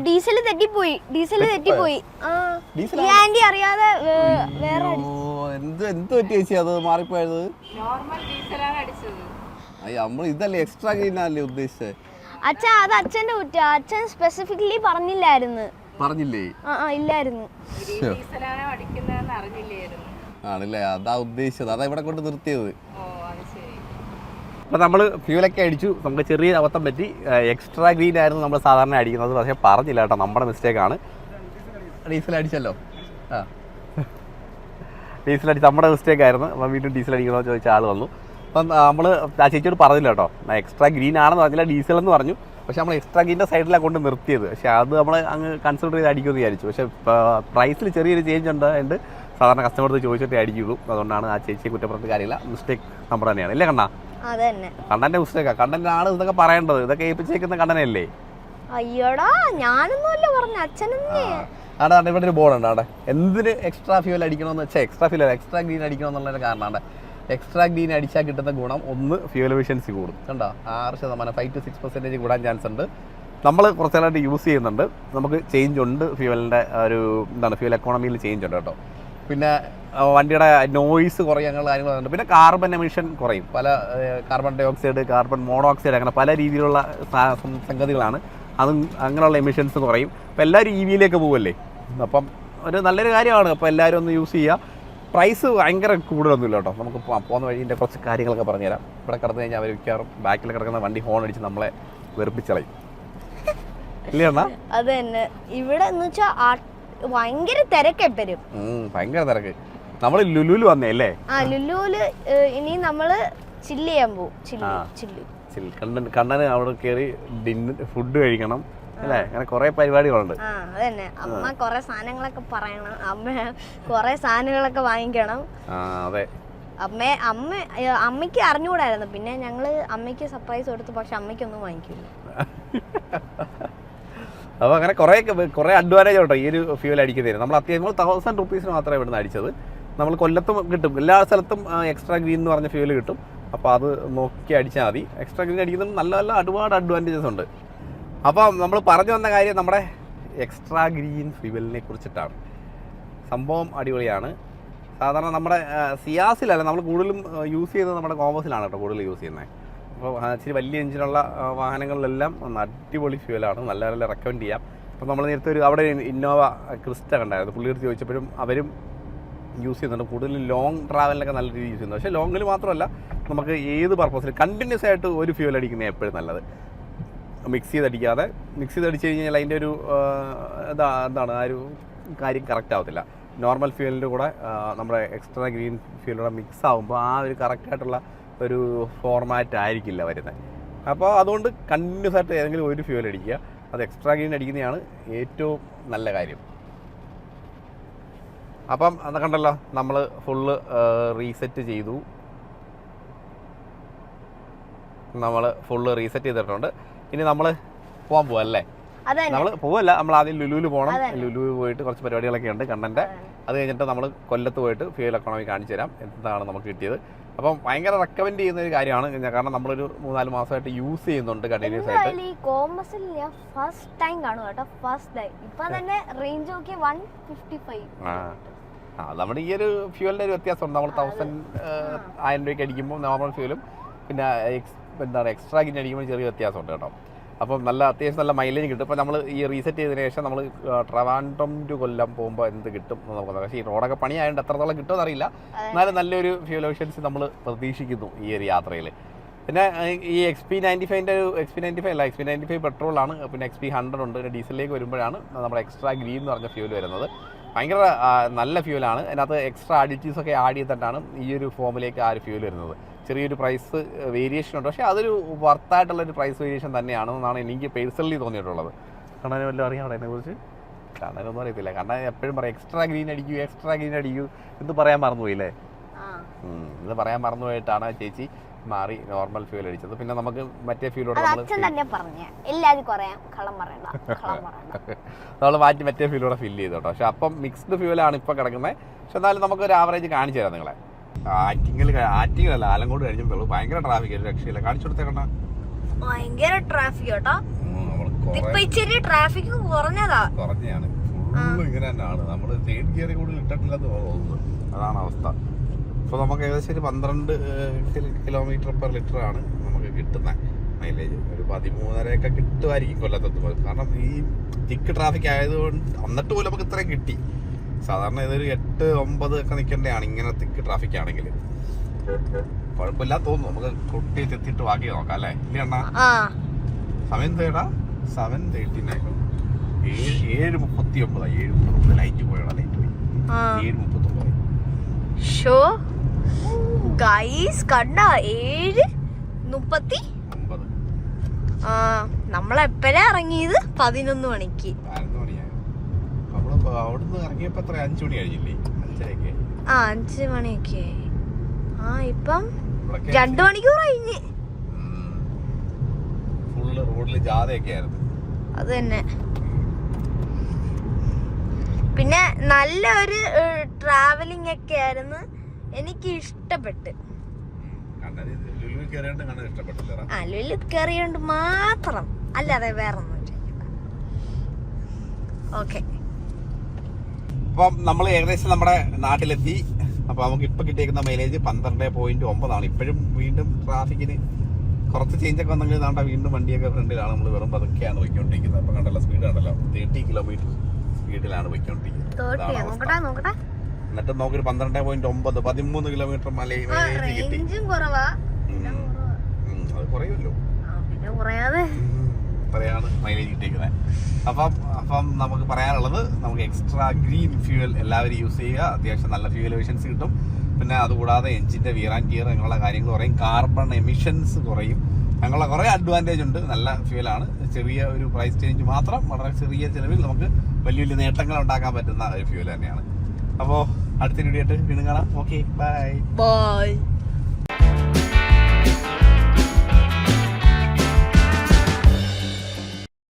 Diesel തെറ്റിപ്പോയി anti അറിയാതെ വേറെ എന്ത് പറ്റി ചേച്ചി അത് മാറിപ്പോയത്? നമ്മൾ ഇതല്ലേ എക്സ്ട്രാ ഗ്രീൻ അല്ലേ ഉദ്ദേശിച്ചത്? അച്ഛാ അത് അച്ഛന്റെ കുറ്റ. അച്ഛൻ സ്പെസിഫിക്കലി പറഞ്ഞില്ലായിരുന്നു. പറഞ്ഞില്ലേ? ഇല്ലായിരുന്നു. ആണല്ലേ, അതാ ഉദ്ദേശിച്ചത്. അതാ ഇവിടെ കൊണ്ട് നിർത്തിയത്. അപ്പോൾ നമ്മൾ ഫ്യൂലൊക്കെ അടിച്ചു. നമുക്ക് ചെറിയ അബദ്ധം പറ്റി. എക്സ്ട്രാ ഗ്രീൻ ആയിരുന്നു നമ്മൾ സാധാരണ അടിക്കുന്നത്. പക്ഷേ പറഞ്ഞില്ല കേട്ടോ, നമ്മുടെ മിസ്റ്റേക്കാണ്. ഡീസൽ അടിച്ചല്ലോ. ഡീസൽ അടിച്ച് നമ്മുടെ മിസ്റ്റേക്കായിരുന്നു. അപ്പം വീണ്ടും ഡീസൽ അടിക്കണമെന്ന് ചോദിച്ച ആൾ വന്നു. അപ്പം നമ്മൾ ആ ചേച്ചിയോട് പറഞ്ഞില്ല കേട്ടോ, എക്സ്ട്രാ ഗ്രീൻ ആണെന്ന് പറഞ്ഞില്ല, ഡീസൽ എന്ന് പറഞ്ഞു. പക്ഷേ നമ്മൾ എക്സ്ട്രാ ഗ്രീൻ്റെ സൈഡിലാണ് കൊണ്ട് നിർത്തിയത്. പക്ഷേ അത് നമ്മൾ അങ്ങ് കൺസിഡർ ചെയ്ത് അടിക്കുമെന്ന് വിചാരിച്ചു. പക്ഷേ പ്രൈസിൽ ചെറിയൊരു ചേഞ്ച് ഉണ്ട്. സാധാരണ കസ്റ്റമർക്ക് ചോദിച്ചിട്ടേ അടിക്കുള്ളൂ. അതുകൊണ്ടാണ് ആ ചേച്ചിയെ കുറ്റപ്പെടുത്ത കാര്യമില്ല. മിസ്റ്റേക്ക് നമ്മുടെ തന്നെയാണ്. ഇല്ലേ കണ്ണാ? കണ്ണൻ്റെ മിസ്റ്റേക്കാണ്. കണ്ണനാണ് ഇതൊക്കെ പറയേണ്ടത്. ഇതൊക്കെ ഏൽപ്പിച്ചേക്കുന്ന കണ്ണനല്ലേ? അയ്യോടാ, ഞാനൊന്നുമല്ല പറഞ്ഞു, അച്ഛനെന്നെ. ആടാ, ഇവിടെ ഒരു ബോർഡുണ്ട്. അവിടെ എന്തിന് എക്സ്ട്രാ ഫ്യൂൽ അടിക്കണമെന്ന് വെച്ചാൽ എക്സ്ട്രാ ഗ്രീൻ അടിക്കണമെന്നുള്ളൊരു കാരണമാണ്. എക്സ്ട്രാ ഗ്രീൻ അടിച്ചാൽ കിട്ടുന്ന ഗുണം ഒന്ന്, ഫ്യൂൽ എഫിഷ്യൻസി കൂടും. കണ്ടോ, 6%, 5 to 6% കൂടാൻ ചാൻസ് ഉണ്ട്. നമ്മൾ കുറച്ച് നാളായിട്ട് യൂസ് ചെയ്യുന്നുണ്ട്. നമുക്ക് ചേഞ്ച് ഉണ്ട്. ഫ്യൂവലിൻ്റെ ഒരു ഫ്യൂൽ എക്കോണമിയിൽ ചേഞ്ച് ഉണ്ട് കേട്ടോ. പിന്നെ വണ്ടിയുടെ നോയ്സ് കുറയും, അങ്ങനെയുള്ള കാര്യങ്ങളുണ്ട്. പിന്നെ കാർബൺ എമിഷൻ കുറയും. പല carbon dioxide, carbon monoxide, അങ്ങനെ പല രീതിയിലുള്ള സംഗതികളാണ്. അതും അങ്ങനെയുള്ള എമിഷൻസ് കുറയും. അപ്പോൾ എല്ലാവരും EV-യിലേക്ക് പോവല്ലേ. അപ്പം ഒരു നല്ലൊരു കാര്യമാണ്. അപ്പോൾ എല്ലാവരും ഒന്ന് യൂസ് ചെയ്യുക. പ്രൈസ് ഭയങ്കര കൂടുതലൊന്നുമില്ല കേട്ടോ. നമുക്ക് പോകുന്ന വഴീൻ്റെ കുറച്ച് കാര്യങ്ങളൊക്കെ പറഞ്ഞുതരാം. ഇവിടെ കിടന്നു കഴിഞ്ഞാൽ അവർ മിക്കവാറും ബാക്കിൽ കിടക്കുന്ന വണ്ടി ഹോൺ അടിച്ച് നമ്മളെ വെറുപ്പിച്ചളയും. ഇല്ലേ അണ്ണാ? അത് തന്നെ. ഇവിടെ എന്ന് വെച്ചാൽ ഭയങ്കര തിരക്ക് എപ്പോഴും. ഭയങ്കര തിരക്ക്. നമ്മൾ ലുലുവിൽ വന്നേ അല്ലേ? ലുലുവില് ഇനി നമ്മള് ചില്ല് ചെയ്യാൻ പോകും. കണ്ണന് അവിടെ കയറി ഫുഡ് കഴിക്കണം അല്ലേ? അങ്ങനെ കുറെ പരിപാടികളുണ്ട്. അതന്നെ. അമ്മ കുറെ സാധനങ്ങളൊക്കെ പറയണം. അമ്മ കുറെ സാധനങ്ങളൊക്കെ വാങ്ങിക്കണം. അതെ. അമ്മയ്ക്ക് അറിഞ്ഞുകൂടായിരുന്നു. പിന്നെ ഞങ്ങള് അമ്മയ്ക്ക് സർപ്രൈസ് കൊടുത്തു. പക്ഷെ അമ്മയ്ക്കൊന്നും വാങ്ങിക്കില്ല. അപ്പോൾ അങ്ങനെ കുറേ അഡ്വാൻറ്റേജ് കേട്ടോ ഈ ഒരു ഫ്യൂൽ അടിക്കുന്നതിന്. നമ്മൾ അത്യാവശ്യം 1000 rupees മാത്രമേ ഇവിടുന്ന് അടിച്ചത്. നമ്മൾ കൊല്ലത്തും കിട്ടും, എല്ലാ സ്ഥലത്തും എക്സ്ട്രാ ഗ്രീൻ എന്ന് പറഞ്ഞ ഫ്യൂൽ കിട്ടും. അപ്പോൾ അത് നോക്കി അടിച്ചാൽ മതി. എക്സ്ട്രാ ഗ്രീൻ അടിക്കുന്നത് നല്ല ഒരുപാട് അഡ്വാൻറ്റേജസ് ഉണ്ട്. അപ്പോൾ നമ്മൾ പറഞ്ഞു വന്ന കാര്യം നമ്മുടെ എക്സ്ട്രാ ഗ്രീൻ ഫ്യൂവലിനെ കുറിച്ചിട്ടാണ്. സംഭവം അടിപൊളിയാണ്. സാധാരണ നമ്മുടെ സിയാസിലല്ല, നമ്മൾ കൂടുതലും യൂസ് ചെയ്യുന്നത് നമ്മുടെ കോമേഴ്സിലാണ് കേട്ടോ കൂടുതൽ യൂസ് ചെയ്യുന്നത്. അപ്പോൾ ഇച്ചിരി വലിയ എഞ്ചിനുള്ള വാഹനങ്ങളിലെല്ലാം അടിപൊളി ഫ്യൂവലാണ്. നല്ല റെക്കമെൻഡ് ചെയ്യാം. അപ്പോൾ നമ്മൾ നേരത്തെ അവിടെ ഇന്നോവ ക്രിസ്റ്റ കണ്ടായിരുന്നു. പുള്ളിയെടുത്ത് ചോദിച്ചപ്പോഴും അവരും യൂസ് ചെയ്യുന്നുണ്ട്. കൂടുതലും ലോങ് ട്രാവലിനൊക്കെ നല്ല രീതിയിൽ യൂസ് ചെയ്യുന്നത്. പക്ഷേ ലോങ്ങിൽ മാത്രമല്ല, നമുക്ക് ഏത് പർപ്പസിൽ കണ്ടിന്യൂസ് ആയിട്ട് ഒരു ഫ്യൂവൽ അടിക്കുന്നത് എപ്പോഴും നല്ലത്. മിക്സ് ചെയ്തടിച്ച് കഴിഞ്ഞാൽ അതിൻ്റെ ഒരു എന്താണ് ആ ഒരു കാര്യം കറക്റ്റ് ആവത്തില്ല. നോർമൽ ഫ്യൂവലിൻ്റെ കൂടെ നമ്മുടെ എക്സ്ട്രാ ഗ്രീൻ ഫ്യൂവലൂടെ മിക്സ് ആകുമ്പോൾ ആ ഒരു കറക്റ്റായിട്ടുള്ള ഒരു ഫോർമാറ്റ് ആയിരിക്കില്ല വരുന്നത്. അപ്പോൾ അതുകൊണ്ട് കണ്ടിന്യൂസ് ആയിട്ട് ഏതെങ്കിലും ഒരു ഫ്യൂവൽ അടിക്കുക. അത് എക്സ്ട്രാ ഗ്രീൻ അടിക്കുന്നതാണ് ഏറ്റവും നല്ല കാര്യം. അപ്പം അത് കണ്ടല്ലോ, നമ്മൾ ഫുള്ള് റീസെറ്റ് ചെയ്തു. ചെയ്തിട്ടുണ്ട്. ഇനി നമ്മൾ പോകാൻ പോവാം അല്ലേ? നമ്മൾ പോവല്ല, നമ്മൾ ആദ്യം ലുലുവിൽ പോകണം. ലുലുവിൽ പോയിട്ട് കുറച്ച് പരിപാടികളൊക്കെ ഉണ്ട് കണ്ണൻ്റെ. അത് കഴിഞ്ഞിട്ട് നമ്മൾ കൊല്ലത്ത് പോയിട്ട് ഫ്യൂൽ എക്കോണമി കാണിച്ചു തരാം എന്താണ് നമുക്ക് കിട്ടിയത്. അപ്പം ഭയങ്കര റെക്കമെൻഡ് ചെയ്യുന്ന ഒരു കാര്യമാണ്. കാരണം നമ്മളൊരു 3-4 മാസമായിട്ട് യൂസ് ചെയ്യുന്നുണ്ട് കണ്ടിന്യൂസ് ആയിട്ട്. നമ്മുടെ ഈ ഒരു ഫ്യൂവലിൻ്റെ ഒരു വ്യത്യാസമുണ്ട്. നമ്മൾ 1000 രൂപയ്ക്ക് അടിക്കുമ്പോൾ നോർമൽ ഫ്യൂവലും പിന്നെ എക്സ്ട്രാ ഗ്രീൻ അടിക്കുമ്പോൾ ചെറിയ വ്യത്യാസമുണ്ട് കേട്ടോ. അപ്പം അത്യാവശ്യം നല്ല മൈലേജ് കിട്ടും. ഇപ്പോൾ നമ്മൾ ഈ റീസെറ്റ് ചെയ്തതിന് ശേഷം നമ്മൾ ട്രിവാൻഡ്രം ടു കൊല്ലം പോകുമ്പോൾ എന്ത് കിട്ടും എന്ന് നോക്കുന്നത്. പക്ഷേ ഈ റോഡൊക്കെ പണിയായതുകൊണ്ട് എത്രത്തോളം കിട്ടുമെന്ന് അറിയില്ല. എന്നാലും നല്ലൊരു ഫ്യൂൽ എഫിഷ്യൻസി നമ്മൾ പ്രതീക്ഷിക്കുന്നു ഈ ഒരു യാത്രയിൽ. പിന്നെ ഈ XP95 പെട്രോളാണ്. പിന്നെ XP100 ഉണ്ട്. പിന്നെ ഡീസലിലേക്ക് വരുമ്പോഴാണ് നമ്മുടെ എക്സ്ട്രാ ഗ്രീൻ എന്ന് പറഞ്ഞ ഫ്യൂൽ വരുന്നത്. ഭയങ്കര നല്ല ഫ്യൂലാണ്. അതിനകത്ത് എക്സ്ട്രാ അഡിറ്റീവ്സൊക്കെ ആഡ് ചെയ്തിട്ടാണ് ഈ ഒരു ഫോമിലേക്ക് ആ ഒരു ഫ്യൂൽ വരുന്നത്. ചെറിയൊരു പ്രൈസ് വേരിയേഷൻ ഉണ്ട്. പക്ഷേ അതൊരു വർത്തായിട്ടുള്ളൊരു പ്രൈസ് വേരിയേഷൻ തന്നെയാണെന്നാണ് എനിക്ക് പേഴ്സണലി തോന്നിയിട്ടുള്ളത്. കണ്ണന് വല്ലതും അറിയാം അതിനെക്കുറിച്ച്? കണ്ണനൊന്നും അറിയത്തില്ല. കണ്ണൻ എപ്പോഴും പറയും എക്സ്ട്രാ ഗ്രീൻ അടിക്കൂ എന്ന് പറയാൻ മറന്നുപോയില്ലേ? ഇത് പറയാൻ മറന്നുപോയിട്ടാണ് ചേച്ചി മാറി നോർമൽ ഫ്യൂൽ അടിച്ചത്. പിന്നെ നമുക്ക് മറ്റേ ഫ്യൂലോട് നമ്മൾ മാറ്റി മറ്റേ ഫ്യൂലോടെ ഫില്ല് ചെയ്തു കേട്ടോ. പക്ഷെ അപ്പം മിക്സ്ഡ് ഫ്യൂലാണ് ഇപ്പോൾ കിടക്കുന്നത്. പക്ഷെ എന്നാലും നമുക്കൊരു ആവറേജ് കാണിച്ചു തരാം നിങ്ങളെ. ആറ്റിങ്ങലല്ല, ആലങ്കോട് കഴിഞ്ഞപ്പോൾ ഭയങ്കര ട്രാഫിക്, രക്ഷയില്ല. കാണിച്ചു കൊടുത്തേക്കണ്ട. ഭയങ്കര ട്രാഫിക് കേട്ടോ. നമ്മൾ ഇപ്പൊ ഇച്ചിരി ട്രാഫിക് കുറഞ്ഞതാ. കുറഞ്ഞാണ്, ഫുള്ള് ഇങ്ങനെ തന്നെയാണ്. നമ്മൾ തേർഡ് ഗിയറിൽ കൂടുതൽ ഇട്ടിട്ടില്ലെന്ന് തോന്നുന്നു. അതാണ് അവസ്ഥ. ഇപ്പോൾ നമുക്ക് ഏകദേശം ഒരു 12 km/ലിറ്റർ ആണ് നമുക്ക് കിട്ടുന്നത് മൈലേജ്. ഒരു 13.5 കിട്ടുമായിരിക്കും കൊല്ലത്തെത്തുമ്പോൾ. കാരണം ഈ തിക്ക് ട്രാഫിക് ആയതുകൊണ്ട് എന്നിട്ട് പോലും നമുക്ക് ഇത്രയും കിട്ടി. സാധാരണ ഇതൊരു 8-9 ഒക്കെ നിൽക്കേണ്ടതാണ് ഇങ്ങനെ തിക്ക് ട്രാഫിക് ആണെങ്കിൽ. കുഴപ്പമില്ല തോന്നുന്നു. നമുക്ക് കുട്ടിയെ എത്തിയിട്ട് ബാക്കി നോക്കാം അല്ലേ? ഇല്ല അണ്ണാ, സമയം തേടാ 7:39. 7:39. 7:39 ലൈറ്റ് പോയോടാ, ലൈറ്റ് പോയി. 7:39. ഷോ ഗൈസ് കണ്ട 7:39. നമ്മളെപ്പോഴാ ഇറങ്ങിയത്? 11 മണിക്ക്. 11 മണിയായി. നമ്മളിപ്പോ അവിടുന്ന് ഇറങ്ങിയപ്പോ എത്ര 5 മണി കഴിഞ്ഞില്ലേ? 5:30. 5 മണിയൊക്കെ. ഇപ്പം 2 മണിക്കൂർ കഴിഞ്ഞ്. ഫുള്ള് റോഡില് ജാഥയൊക്കെ ആയിരുന്നു. അത് തന്നെ. പിന്നെ നല്ലൊരു ട്രാവലിംഗ് ഒക്കെ ആയിരുന്നു, എനിക്ക് ഇഷ്ടപ്പെട്ട്. ലുലു കയറിയോണ്ട് മാത്രം, അല്ലാതെ വേറെ ഒന്നും. ഓക്കെ, അപ്പം നമ്മൾ ഏകദേശം നമ്മുടെ നാട്ടിലെത്തി. അപ്പൊ നമുക്ക് ഇപ്പൊ കിട്ടിയേക്കുന്ന മൈലേജ് 12.9 ഇപ്പോഴും വീണ്ടും ട്രാഫിക്കിന് കുറച്ച് ചേഞ്ച് ഒക്കെ വന്നെങ്കിൽ നാണ്ട വീണ്ടും വണ്ടിയൊക്കെ ഫ്രണ്ടിലാണ്. നമ്മൾ വെറും പതുക്കെയാണ് പോയിക്കൊണ്ടിരിക്കുന്നത്. അപ്പൊ കണ്ടല്ലോ, സ്പീഡ് കണ്ടല്ലോ, 30 km സ്പീഡിലാണ് പോയിക്കൊണ്ടിരിക്കുന്നത്. എന്നിട്ട് നമുക്കൊരു 12.9 13 കിലോമീറ്റർ മൈലേജ് കിട്ടി. അത് കുറയുമല്ലോ, അത്രയാണ് മൈലേജ് കിട്ടിയിരിക്കുന്നത്. അപ്പം നമുക്ക് പറയാനുള്ളത്, നമുക്ക് എക്സ്ട്രാ ഗ്രീൻ ഫ്യൂവൽ എല്ലാവരും യൂസ് ചെയ്യുക. അത്യാവശ്യം നല്ല ഫ്യൂവൽ എമിഷൻസ് കിട്ടും. പിന്നെ അതുകൂടാതെ എഞ്ചിന്റെ വിയർ ആൻഡ് ടിയർ അങ്ങനെയുള്ള കാര്യങ്ങൾ കുറയും, കാർബൺ എമിഷൻസ് കുറയും, അങ്ങനെയുള്ള കുറേ അഡ്വാൻറ്റേജ് ഉണ്ട്. നല്ല ഫ്യൂവലാണ്. ചെറിയ ഒരു പ്രൈസ് ചേഞ്ച് മാത്രം, വളരെ ചെറിയ ചിലവിൽ നമുക്ക് വലിയ വലിയ നേട്ടങ്ങൾ ഉണ്ടാക്കാൻ പറ്റുന്ന ഒരു ഫ്യൂവൽ തന്നെയാണ്. അപ്പോൾ അടുത്ത വീഡിയോ ആയിട്ട് വീണ്ടും കാണാം. Okay, by.